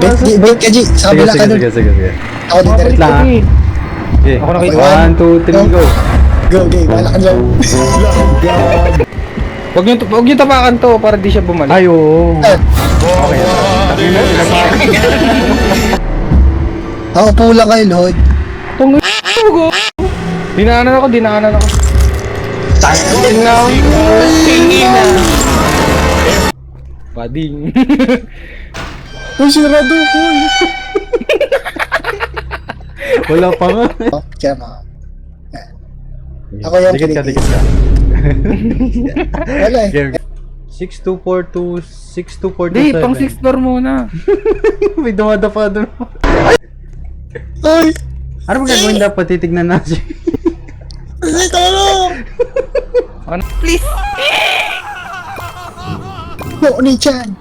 Wait ka, G. Sa Sige, kabila ka dun. sige. Ako din direct. lang. Okay, Ako nakita. 1, 2, 3, go. Go, okay. Wala ka dyan. Huwag niyo tapakan to para di siya bumalik. Ay, oo. Okay. Ako po lang kayo, Lord. Tungo go. Dinaanan ako. Tangin na. Tingin na. Pading. Uy, sirado ko. Wala pa nga. Oh, kaya mo. Ako yung Dikit ka. Wala eh. Game. 6242, 6242. Di, pang 6 floor muna. May dumadapa doon. Ay! Ano ba gagawin dapat? Titignan natin. Ay, talo! Ano? Please. No, ni-chan.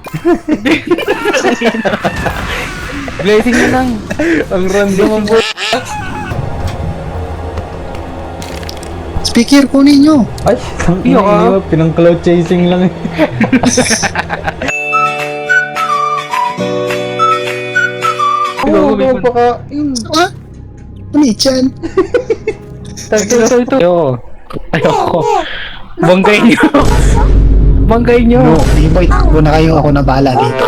Blessing na lang. Ang random ang buhay. Speaker, kunin nyo. Ay, Iyo ka. pinang cloud chasing lang. Oo, baka. Ha? Ni-chan. Ito. Ayoko. Banggay nyo. No, boy. Doon na kayo. Ako na bahala dito.